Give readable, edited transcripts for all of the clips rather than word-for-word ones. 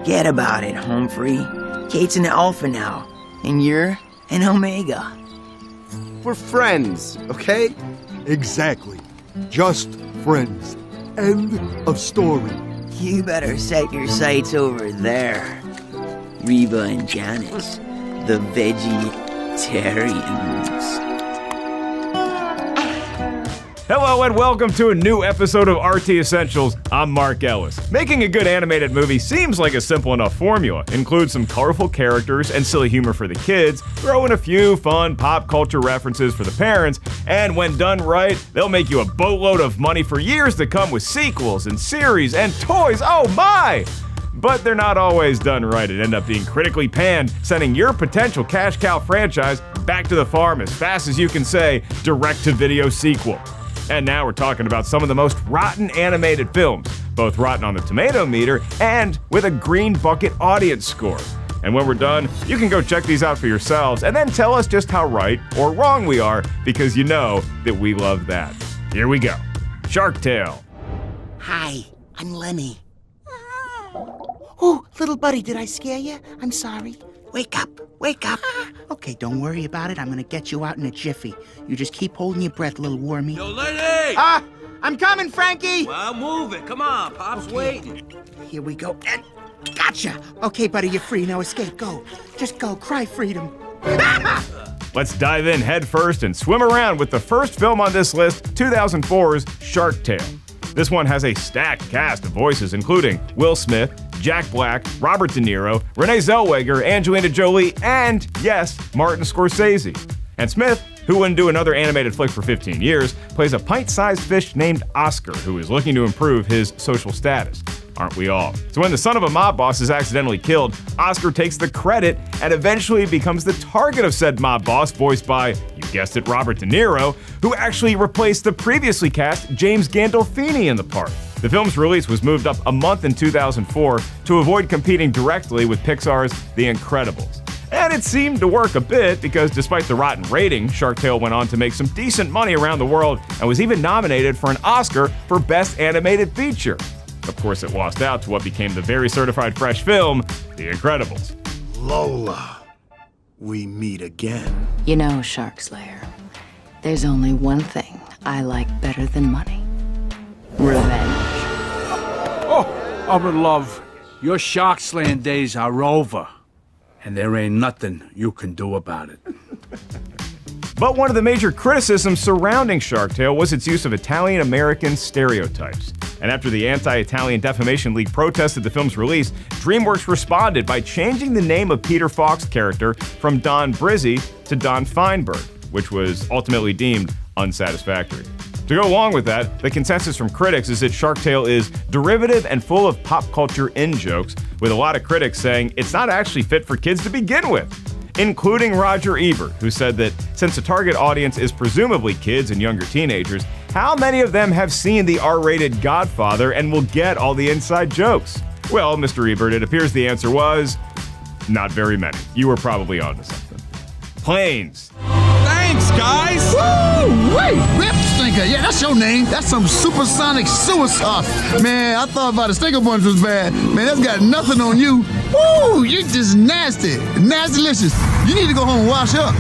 Forget about it, Humphrey. Kate's an Alpha now, and you're an Omega. We're friends, okay? Exactly. Just friends. End of story. You better set your sights over there. Reba and Janice, the vegetarians. Hello and welcome to a new episode of RT Essentials. I'm Mark Ellis. Making a good animated movie seems like a simple enough formula. Include some colorful characters and silly humor for the kids, throw in a few fun pop culture references for the parents, and when done right, they'll make you a boatload of money for years to come with sequels and series and toys. Oh my! But they're not always done right and end up being critically panned, sending your potential cash cow franchise back to the farm as fast as you can say direct-to-video sequel. And now we're talking about some of the most rotten animated films, both rotten on the tomato meter and with a green bucket audience score. And when we're done, you can go check these out for yourselves and then tell us just how right or wrong we are, because you know that we love that. Here we go. Shark Tale. Hi, I'm Lenny. Oh, little buddy, did I scare you? I'm sorry. Wake up, wake up. Okay, don't worry about it. I'm gonna get you out in a jiffy. You just keep holding your breath, little wormy. Yo, Lenny! I'm coming, Frankie! Well, move it. Come on, Pop's waiting. Here we go. And gotcha! Okay, buddy, you're free. Now escape. Go. Just go. Cry freedom. Let's dive in head first and swim around with the first film on this list, 2004's Shark Tale. This one has a stacked cast of voices, including Will Smith, Jack Black, Robert De Niro, Renee Zellweger, Angelina Jolie, and, yes, Martin Scorsese. And Smith, who wouldn't do another animated flick for 15 years, plays a pint-sized fish named Oscar, who is looking to improve his social status. Aren't we all? So when the son of a mob boss is accidentally killed, Oscar takes the credit and eventually becomes the target of said mob boss, voiced by, you guessed it, Robert De Niro, who actually replaced the previously cast James Gandolfini in the part. The film's release was moved up a month in 2004 to avoid competing directly with Pixar's The Incredibles. And it seemed to work a bit, because despite the rotten rating, Shark Tale went on to make some decent money around the world and was even nominated for an Oscar for Best Animated Feature. Of course, it lost out to what became the very certified fresh film, The Incredibles. Lola, we meet again. You know, Shark Slayer, there's only one thing I like better than money. Revenge. Oh, I'm in love. Your shark slaying days are over, and there ain't nothing you can do about it. But one of the major criticisms surrounding Shark Tale was its use of Italian-American stereotypes. And after the Anti-Italian Defamation League protested the film's release, DreamWorks responded by changing the name of Peter Falk's character from Don Brizzi to Don Feinberg, which was ultimately deemed unsatisfactory. To go along with that, the consensus from critics is that Shark Tale is derivative and full of pop culture in-jokes, with a lot of critics saying it's not actually fit for kids to begin with, including Roger Ebert, who said that since the target audience is presumably kids and younger teenagers, how many of them have seen the R-rated Godfather and will get all the inside jokes? Well, Mr. Ebert, it appears the answer was not very many. You were probably onto something. Planes. Thanks, guys! Woo! Wait! Rip Stinker! Yeah, that's your name. That's some supersonic suicide. Man, I thought about the Stinker Bunch was bad. Man, that's got nothing on you. Woo! You're just nasty. Nasty-licious. You need to go home and wash up.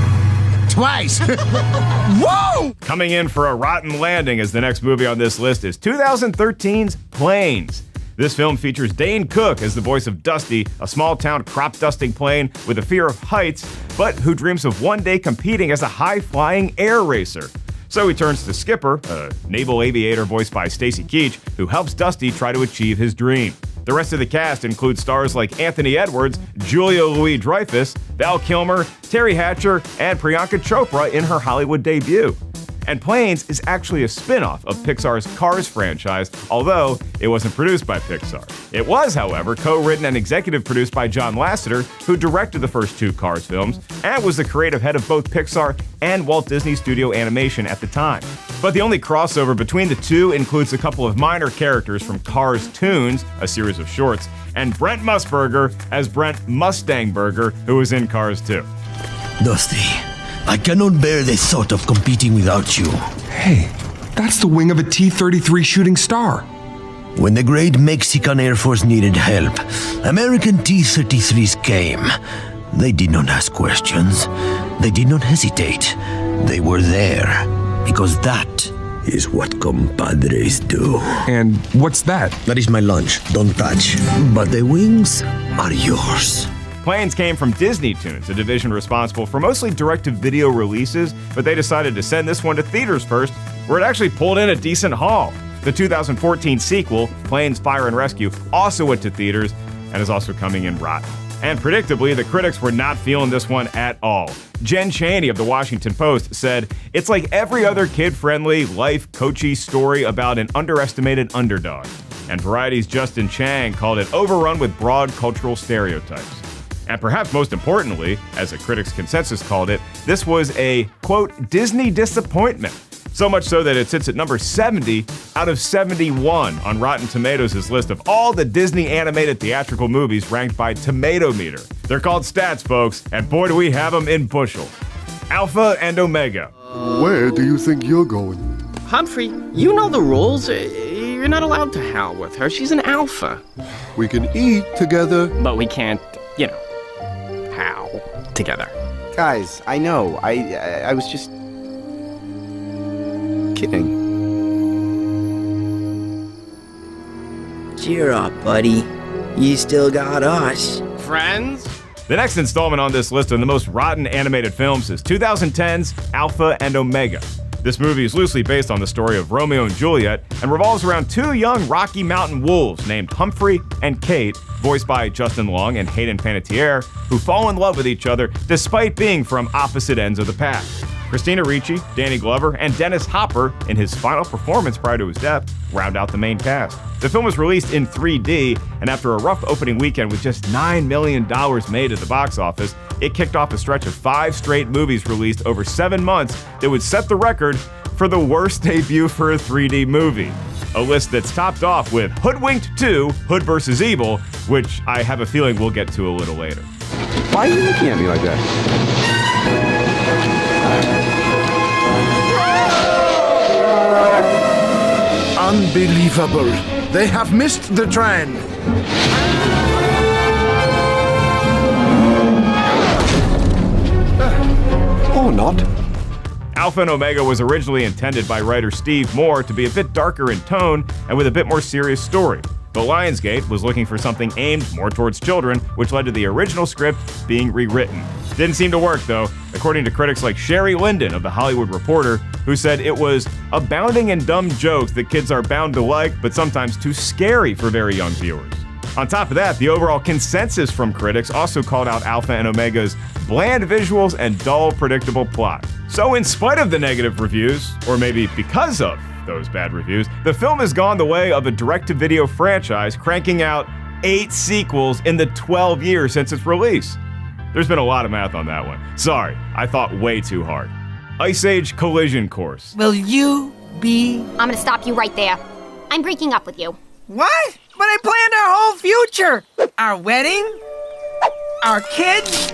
Twice. Whoa! Coming in for a rotten landing as the next movie on this list is 2013's Planes. This film features Dane Cook as the voice of Dusty, a small-town crop-dusting plane with a fear of heights, but who dreams of one day competing as a high-flying air racer. So he turns to Skipper, a naval aviator voiced by Stacy Keach, who helps Dusty try to achieve his dream. The rest of the cast includes stars like Anthony Edwards, Julia Louis-Dreyfus, Val Kilmer, Terry Hatcher, and Priyanka Chopra in her Hollywood debut. And Planes is actually a spin-off of Pixar's Cars franchise, although it wasn't produced by Pixar. It was, however, co-written and executive produced by John Lasseter, who directed the first two Cars films, and was the creative head of both Pixar and Walt Disney Studio Animation at the time. But the only crossover between the two includes a couple of minor characters from Cars Toons, a series of shorts, and Brent Musburger as Brent Mustangburger, who was in Cars 2. Dusty, I cannot bear the thought of competing without you. Hey, that's the wing of a T-33 shooting star. When the great Mexican Air Force needed help, American T-33s came. They did not ask questions. They did not hesitate. They were there because that is what compadres do. And what's that? That is my lunch. Don't touch. But the wings are yours. Planes came from Disney Toons, a division responsible for mostly direct-to-video releases, but they decided to send this one to theaters first, where it actually pulled in a decent haul. The 2014 sequel, Planes, Fire and Rescue, also went to theaters and is also coming in rotten. And predictably, the critics were not feeling this one at all. Jen Chaney of the Washington Post said, "It's like every other kid-friendly, life-coachy story about an underestimated underdog." And Variety's Justin Chang called it overrun with broad cultural stereotypes. And perhaps most importantly, as a critics' consensus called it, this was a, quote, Disney disappointment. So much so that it sits at number 70 out of 71 on Rotten Tomatoes' list of all the Disney animated theatrical movies ranked by Tomato Meter. They're called stats, folks, and boy do we have them in bushels. Alpha and Omega. Where do you think you're going? Humphrey, you know the rules. You're not allowed to howl with her. She's an alpha. We can eat together. But we can't, howl together. Guys, I know. I was just kidding. Cheer up, buddy. You still got us. Friends? The next installment on this list of the most rotten animated films is 2010's Alpha and Omega. This movie is loosely based on the story of Romeo and Juliet and revolves around two young Rocky Mountain wolves named Humphrey and Kate, voiced by Justin Long and Hayden Panettiere, who fall in love with each other despite being from opposite ends of the pack. Christina Ricci, Danny Glover, and Dennis Hopper, in his final performance prior to his death, round out the main cast. The film was released in 3D, and after a rough opening weekend with just $9 million made at the box office, it kicked off a stretch of 5 straight movies released over 7 months that would set the record for the worst debut for a 3D movie. A list that's topped off with Hoodwinked 2, Hood vs. Evil, which I have a feeling we'll get to a little later. Why are you looking at me like that? Unbelievable. They have missed the train. Or not. Alpha and Omega was originally intended by writer Steve Moore to be a bit darker in tone and with a bit more serious story. But Lionsgate was looking for something aimed more towards children, which led to the original script being rewritten. Didn't seem to work, though, according to critics like Sherry Linden of The Hollywood Reporter, who said it was abounding in dumb jokes that kids are bound to like, but sometimes too scary for very young viewers. On top of that, the overall consensus from critics also called out Alpha and Omega's bland visuals and dull, predictable plot. So in spite of the negative reviews, or maybe because of those bad reviews, the film has gone the way of a direct-to-video franchise, cranking out 8 sequels in the 12 years since its release. There's been a lot of math on that one. Sorry, I thought way too hard. Ice Age Collision Course. Will you be... I'm gonna stop you right there. I'm breaking up with you. What? But I planned our whole future. Our wedding, our kids,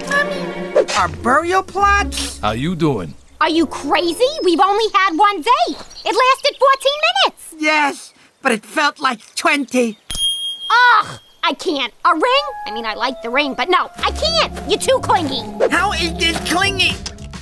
our burial plots. How you doing? Are you crazy? We've only had one date. It lasted 14 minutes. Yes, but it felt like 20. Ugh, I can't. A ring? I mean, I like the ring, but no, I can't. You're too clingy. How is it clingy?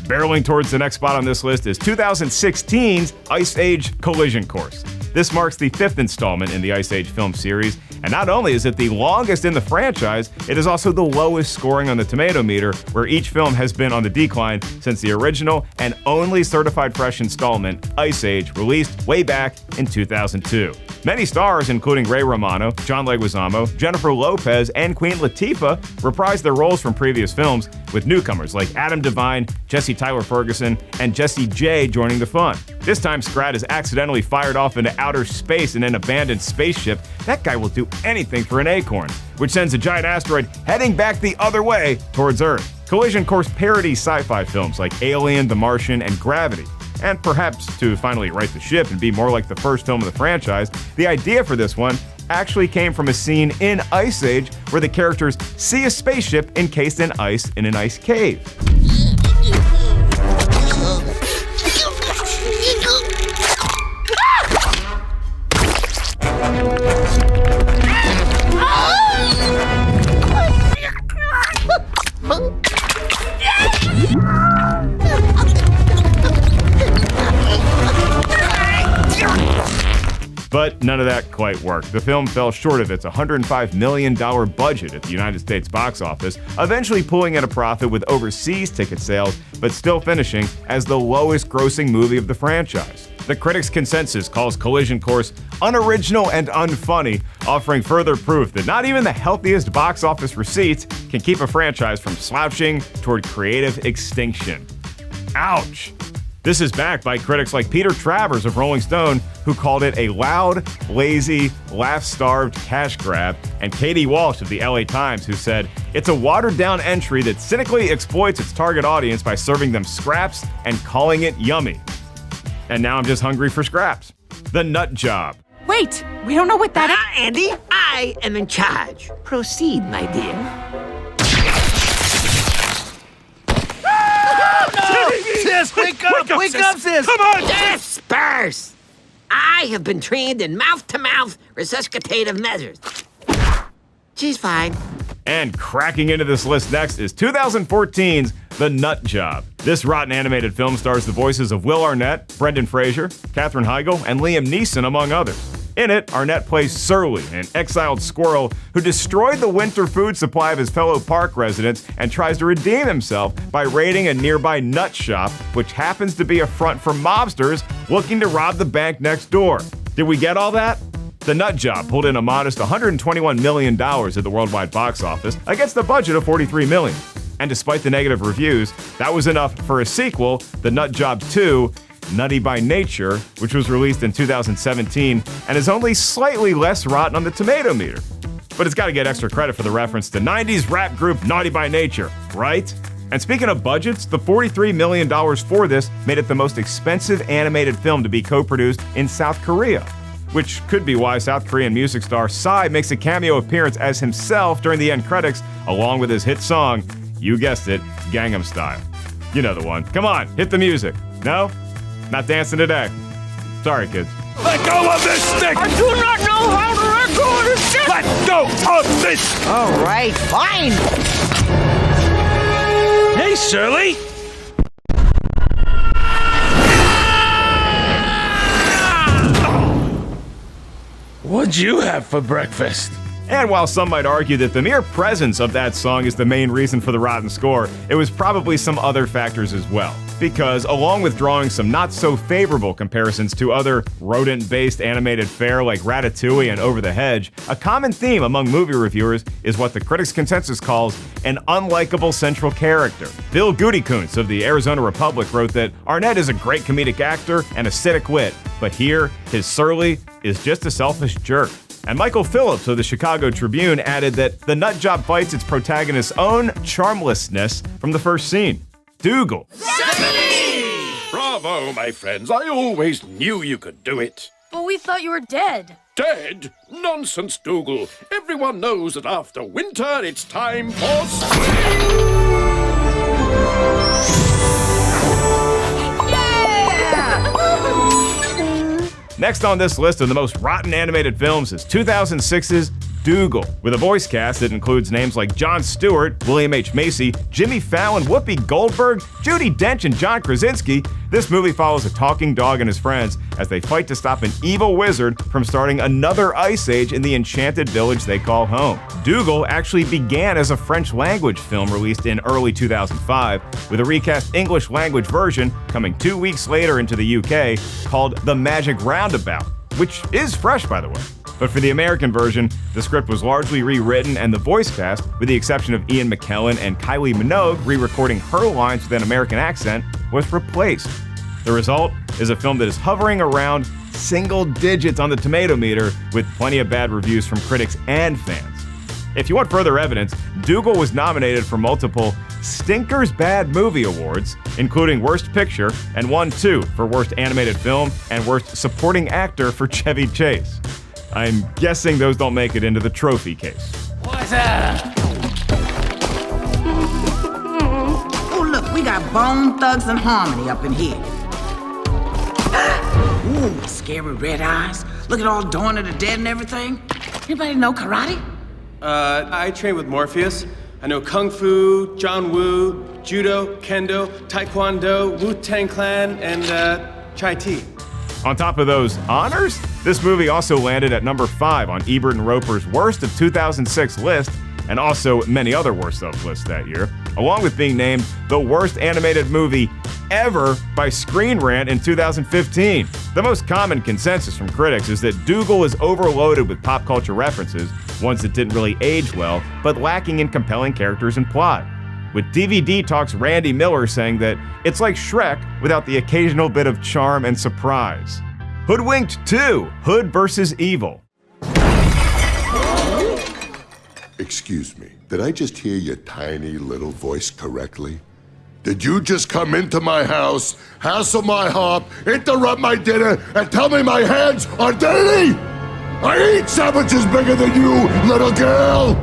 Barreling towards the next spot on this list is 2016's Ice Age Collision Course. This marks the 5th installment in the Ice Age film series, and not only is it the longest in the franchise, it is also the lowest scoring on the Tomato Meter, where each film has been on the decline since the original and only certified fresh installment, Ice Age, released way back in 2002. Many stars, including Ray Romano, John Leguizamo, Jennifer Lopez, and Queen Latifah, reprised their roles from previous films, with newcomers like Adam Devine, Jesse Tyler Ferguson, and Jessie J joining the fun. This time, Scrat is accidentally fired off into outer space in an abandoned spaceship. That guy will do anything for an acorn, which sends a giant asteroid heading back the other way towards Earth. Collision Course parodies sci-fi films like Alien, The Martian, and Gravity. And perhaps to finally right the ship and be more like the first film of the franchise, the idea for this one actually came from a scene in Ice Age where the characters see a spaceship encased in ice in an ice cave. But none of that quite worked. The film fell short of its $105 million budget at the United States box office, eventually pulling in a profit with overseas ticket sales, but still finishing as the lowest grossing movie of the franchise. The critics' consensus calls Collision Course unoriginal and unfunny, offering further proof that not even the healthiest box office receipts can keep a franchise from slouching toward creative extinction. Ouch! This is backed by critics like Peter Travers of Rolling Stone, who called it a loud, lazy, laugh-starved cash grab, and Katie Walsh of the LA Times, who said, "It's a watered-down entry that cynically exploits its target audience by serving them scraps and calling it yummy." And now I'm just hungry for scraps. The Nut Job. Wait, we don't know what that is. Andy, I am in charge. Proceed, my dear. Sis, wake up, sis! Come on, disperse! I have been trained in mouth-to-mouth resuscitative measures. She's fine. And cracking into this list next is 2014's The Nut Job. This rotten animated film stars the voices of Will Arnett, Brendan Fraser, Katherine Heigl, and Liam Neeson, among others. In it, Arnett plays Surly, an exiled squirrel who destroyed the winter food supply of his fellow park residents and tries to redeem himself by raiding a nearby nut shop, which happens to be a front for mobsters looking to rob the bank next door. Did we get all that? The Nut Job pulled in a modest $121 million at the worldwide box office against a budget of $43 million. And despite the negative reviews, that was enough for a sequel, The Nut Job 2, Nutty by Nature, which was released in 2017 and is only slightly less rotten on the tomato meter. But it's got to get extra credit for the reference to 90s rap group Naughty by Nature, right? And speaking of budgets, the $43 million for this made it the most expensive animated film to be co-produced in South Korea, which could be why South Korean music star Psy makes a cameo appearance as himself during the end credits, along with his hit song, you guessed it, Gangnam Style. You know the one. Come on, hit the music. No? Not dancing today. Sorry, kids. Let go of this stick! I do not know how to let go of this stick! Let go of this! All right, fine. Hey, Surly! What'd you have for breakfast? And while some might argue that the mere presence of that song is the main reason for the rotten score, it was probably some other factors as well. Because along with drawing some not so favorable comparisons to other rodent-based animated fare like Ratatouille and Over the Hedge, a common theme among movie reviewers is what the critics' consensus calls an unlikable central character. Bill Gutekunst of the Arizona Republic wrote that Arnett is a great comedic actor and a cynic wit, but here, his Surly is just a selfish jerk. And Michael Phillips of the Chicago Tribune added that The Nut Job fights its protagonist's own charmlessness from the first scene. Dougal. 70! Bravo, my friends. I always knew you could do it. But we thought you were dead. Dead? Nonsense, Dougal. Everyone knows that after winter, it's time for spring. Next on this list of the most rotten animated films is 2006's Dougal, with a voice cast that includes names like Jon Stewart, William H. Macy, Jimmy Fallon, Whoopi Goldberg, Judi Dench, and John Krasinski. This movie follows a talking dog and his friends as they fight to stop an evil wizard from starting another ice age in the enchanted village they call home. Dougal actually began as a French language film released in early 2005, with a recast English language version coming 2 weeks later into the UK called The Magic Roundabout, which is fresh, by the way. But for the American version, the script was largely rewritten and the voice cast, with the exception of Ian McKellen and Kylie Minogue re-recording her lines with an American accent, was replaced. The result is a film that is hovering around single digits on the tomato meter, with plenty of bad reviews from critics and fans. If you want further evidence, Dougal was nominated for multiple Stinkers Bad Movie Awards, including Worst Picture, and won 2 for Worst Animated Film and Worst Supporting Actor for Chevy Chase. I'm guessing those don't make it into the trophy case. What's up? Oh, look, we got Bone Thugs and Harmony up in here. Ooh, scary red eyes. Look at all Dawn of the Dead and everything. Anybody know karate? I train with Morpheus. I know Kung Fu, John Woo, Judo, Kendo, Taekwondo, Wu-Tang Clan, and Chai Tea. On top of those honors, This movie also landed at number 5 on Ebert and Roper's Worst of 2006 list, and also many other worst of lists that year, along with being named the worst animated movie ever by Screen Rant in 2015. The most common consensus from critics is that Dougal is overloaded with pop culture references, ones that didn't really age well, but lacking in compelling characters and plot. With DVD Talk's Randy Miller saying that it's like Shrek without the occasional bit of charm and surprise. Hoodwinked 2, Hood vs. Evil. Excuse me, did I just hear your tiny little voice correctly? Did you just come into my house, hassle my hop, interrupt my dinner, and tell me my hands are dirty? I eat sandwiches bigger than you, little girl!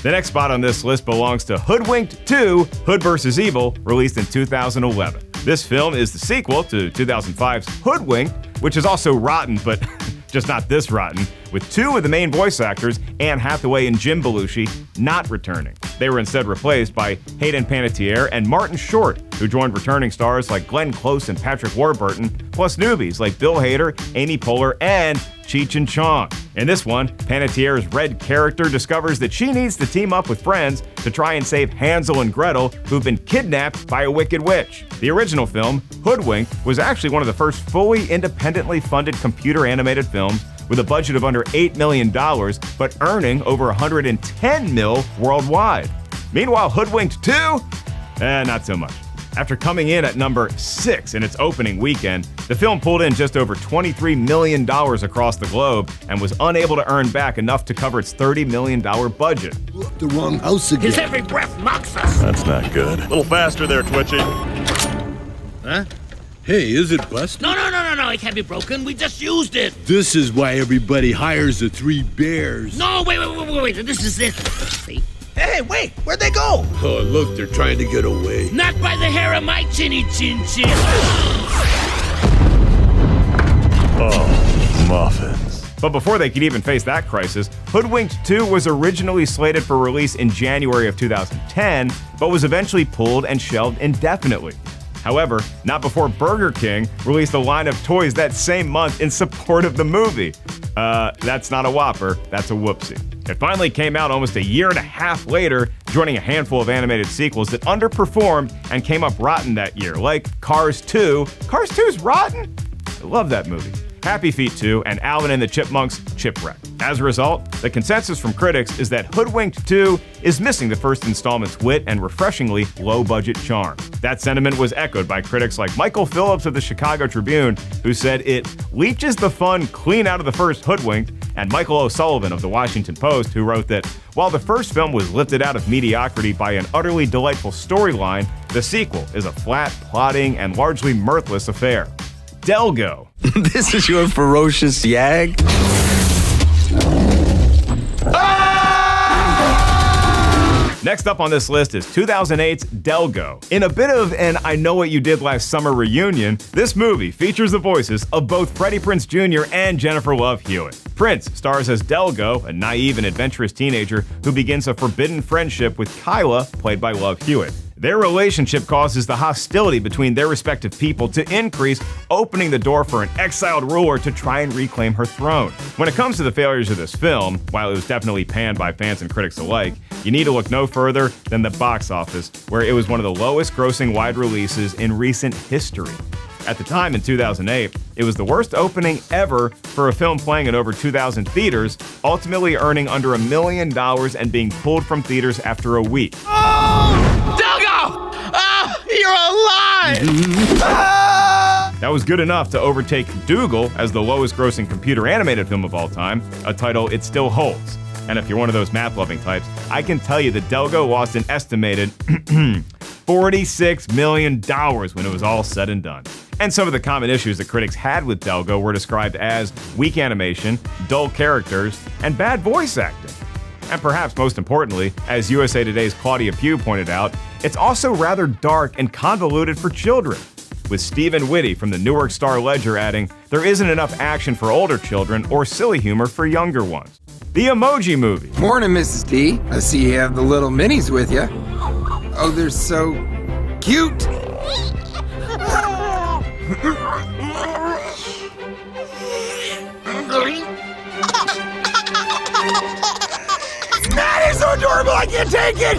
The next spot on this list belongs to Hoodwinked 2, Hood vs. Evil, released in 2011. This film is the sequel to 2005's Hoodwinked, which is also rotten, but just not this rotten, with 2 of the main voice actors, Anne Hathaway and Jim Belushi, not returning. They were instead replaced by Hayden Panettiere and Martin Short, who joined returning stars like Glenn Close and Patrick Warburton, plus newbies like Bill Hader, Amy Poehler, and Cheech and Chong. In this one, Panettiere's Red character discovers that she needs to team up with friends to try and save Hansel and Gretel, who've been kidnapped by a wicked witch. The original film, Hoodwinked, was actually one of the first fully independently funded computer animated films with a budget of under $8 million, but earning over $110 million worldwide. Meanwhile, Hoodwinked 2? Not so much. After coming in at number 6 in its opening weekend, the film pulled in just over $23 million across the globe and was unable to earn back enough to cover its $30 million budget. The wrong house again. His every breath mocks us. That's not good. A little faster there, Twitchy. Huh? Hey, is it busted? No, it can't be broken. We just used it. This is why everybody hires the 3 bears. No, wait. This is it. See? Hey, wait, where'd they go? Oh, look, they're trying to get away. Not by the hair of my chinny chin chin. Oh, muffins. But before they could even face that crisis, Hoodwinked 2 was originally slated for release in January of 2010, but was eventually pulled and shelved indefinitely. However, not before Burger King released a line of toys that same month in support of the movie. That's not a Whopper, that's a whoopsie. It finally came out almost a year and a half later, joining a handful of animated sequels that underperformed and came up rotten that year, like Cars 2. Cars 2's rotten? I love that movie. Happy Feet 2, and Alvin and the Chipmunks Chipwreck. As a result, the consensus from critics is that Hoodwinked 2 is missing the first installment's wit and refreshingly low-budget charm. That sentiment was echoed by critics like Michael Phillips of the Chicago Tribune, who said it leeches the fun clean out of the first Hoodwinked, and Michael O'Sullivan of the Washington Post, who wrote that while the first film was lifted out of mediocrity by an utterly delightful storyline, the sequel is a flat, plodding, and largely mirthless affair. Delgo. This is your ferocious yag? Next up on this list is 2008's Delgo. In a bit of an I Know What You Did Last Summer reunion, this movie features the voices of both Freddie Prinze Jr. and Jennifer Love Hewitt. Prinze stars as Delgo, a naive and adventurous teenager who begins a forbidden friendship with Kyla, played by Love Hewitt. Their relationship causes the hostility between their respective people to increase, opening the door for an exiled ruler to try and reclaim her throne. When it comes to the failures of this film, while it was definitely panned by fans and critics alike, you need to look no further than the box office, where it was one of the lowest grossing wide releases in recent history. At the time, in 2008, it was the worst opening ever for a film playing in over 2,000 theaters, ultimately earning under $1 million and being pulled from theaters after a week. You're alive! That was good enough to overtake Dougal as the lowest grossing computer animated film of all time, a title it still holds. And if you're one of those math-loving types, I can tell you that Delgo lost an estimated $46 million when it was all said and done. And some of the common issues that critics had with Delgo were described as weak animation, dull characters, and bad voice acting. And perhaps most importantly, as USA Today's Claudia Pugh pointed out, it's also rather dark and convoluted for children, with Stephen Whitty from the Newark Star-Ledger adding, there isn't enough action for older children or silly humor for younger ones. The Emoji Movie. Morning, Mrs. D. I see you have the little minis with you. Oh, they're so cute. adorable, I can't take it!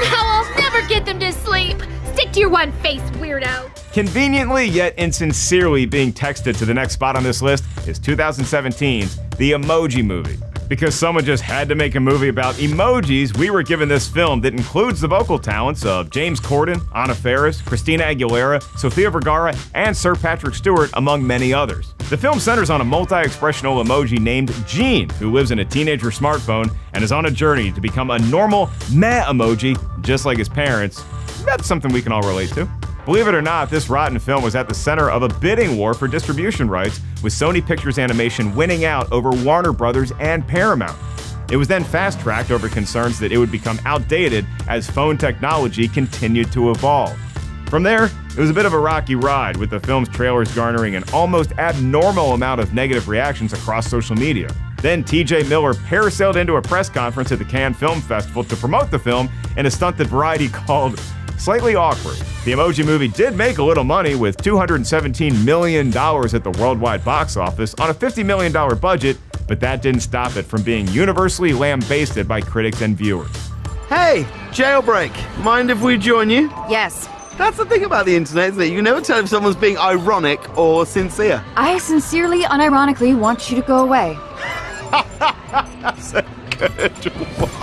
Now I'll never get them to sleep. Stick to your one face, weirdo. Conveniently yet insincerely being texted to the next spot on this list is 2017's The Emoji Movie. Because someone just had to make a movie about emojis, we were given this film that includes the vocal talents of James Corden, Anna Faris, Christina Aguilera, Sofia Vergara, and Sir Patrick Stewart, among many others. The film centers on a multi-expressional emoji named Gene, who lives in a teenager smartphone and is on a journey to become a normal meh emoji, just like his parents. That's something we can all relate to. Believe it or not, this rotten film was at the center of a bidding war for distribution rights, with Sony Pictures Animation winning out over Warner Brothers and Paramount. It was then fast-tracked over concerns that it would become outdated as phone technology continued to evolve. From there, it was a bit of a rocky ride, with the film's trailers garnering an almost abnormal amount of negative reactions across social media. Then TJ Miller parasailed into a press conference at the Cannes Film Festival to promote the film in a stunt that Variety called slightly awkward. The Emoji Movie did make a little money, with $217 million at the worldwide box office on a $50 million budget, but that didn't stop it from being universally lambasted by critics and viewers. Hey, Jailbreak, mind if we join you? Yes. That's the thing about the internet, isn't it? You can never tell if someone's being ironic or sincere. I sincerely, unironically want you to go away. That's a good one.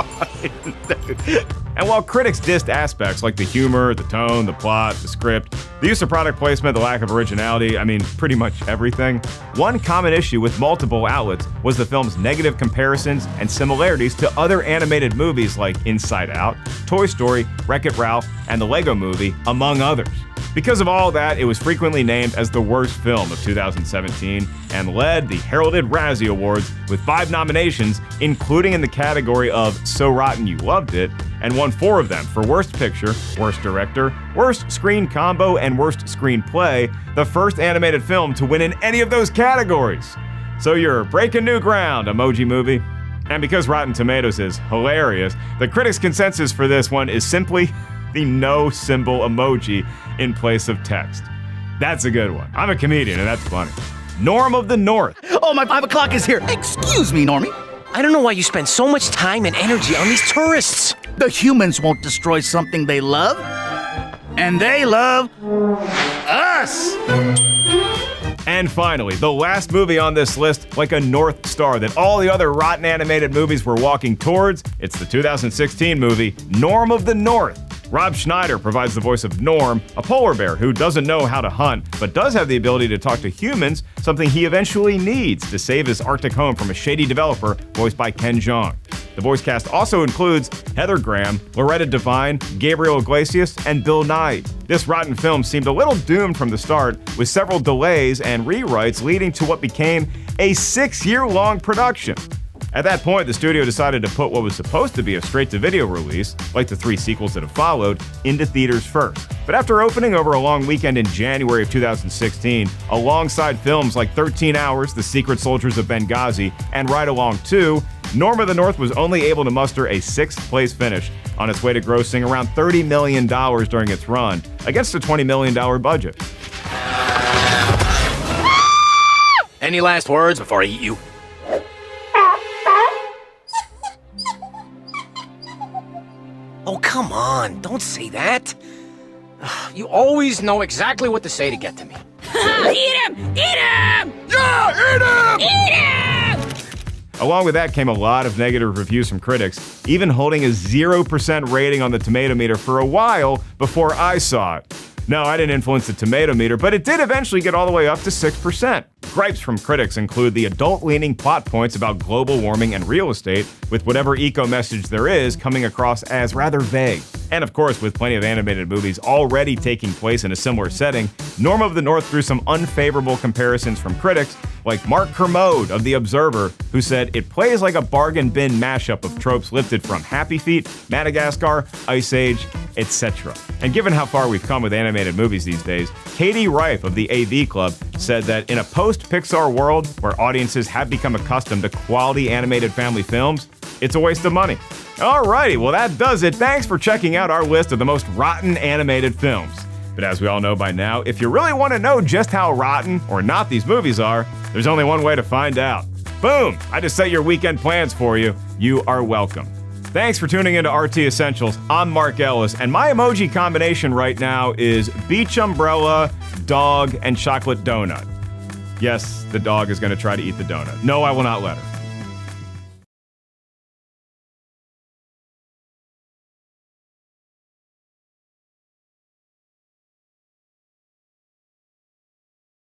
And while critics dissed aspects like the humor, the tone, the plot, the script, the use of product placement, the lack of originality, pretty much everything, one common issue with multiple outlets was the film's negative comparisons and similarities to other animated movies like Inside Out, Toy Story, Wreck-It Ralph, and The Lego Movie, among others. Because of all that, it was frequently named as the worst film of 2017 and led the heralded Razzie Awards with 5 nominations, including in the category of So Rotten You Loved It, and won 4 of them for Worst Picture, Worst Director, Worst Screen Combo, and Worst Screenplay, the first animated film to win in any of those categories. So you're breaking new ground, Emoji Movie. And because Rotten Tomatoes is hilarious, the critics' consensus for this one is simply the no symbol emoji in place of text. That's a good one. I'm a comedian, and that's funny. Norm of the North. Oh, my 5 o'clock is here. Excuse me, Normie. I don't know why you spend so much time and energy on these tourists. The humans won't destroy something they love. And they love us. And finally, the last movie on this list, like a North Star that all the other rotten animated movies were walking towards, it's the 2016 movie Norm of the North. Rob Schneider provides the voice of Norm, a polar bear who doesn't know how to hunt, but does have the ability to talk to humans, something he eventually needs to save his Arctic home from a shady developer, voiced by Ken Jeong. The voice cast also includes Heather Graham, Loretta Devine, Gabriel Iglesias, and Bill Nighy. This rotten film seemed a little doomed from the start, with several delays and rewrites leading to what became a 6-year-long production. At that point, the studio decided to put what was supposed to be a straight-to-video release, like the 3 sequels that have followed, into theaters first. But after opening over a long weekend in January of 2016, alongside films like 13 Hours, The Secret Soldiers of Benghazi, and Ride Along 2, Norm of the North was only able to muster a 6th-place finish on its way to grossing around $30 million during its run, against a $20 million budget. Any last words before I eat you? Oh, come on, don't say that. You always know exactly what to say to get to me. Eat him! Eat him! Yeah, eat him! Eat him! Along with that came a lot of negative reviews from critics, even holding a 0% rating on the tomato meter for a while before I saw it. No, I didn't influence the tomato meter, but it did eventually get all the way up to 6%. Gripes from critics include the adult-leaning plot points about global warming and real estate, with whatever eco-message there is coming across as rather vague. And of course, with plenty of animated movies already taking place in a similar setting, Norm of the North drew some unfavorable comparisons from critics, like Mark Kermode of The Observer, who said it plays like a bargain bin mashup of tropes lifted from Happy Feet, Madagascar, Ice Age, etc. And given how far we've come with animated movies these days, Katie Rife of the AV Club said that in a post-Pixar world where audiences have become accustomed to quality animated family films, it's a waste of money. Alrighty, well that does it. Thanks for checking out our list of the most rotten animated films. But as we all know by now, if you really want to know just how rotten or not these movies are, there's only one way to find out. Boom! I just set your weekend plans for you. You are welcome. Thanks for tuning into RT Essentials. I'm Mark Ellis, and my emoji combination right now is beach umbrella, dog, and chocolate donut. Yes, the dog is going to try to eat the donut. No, I will not let her.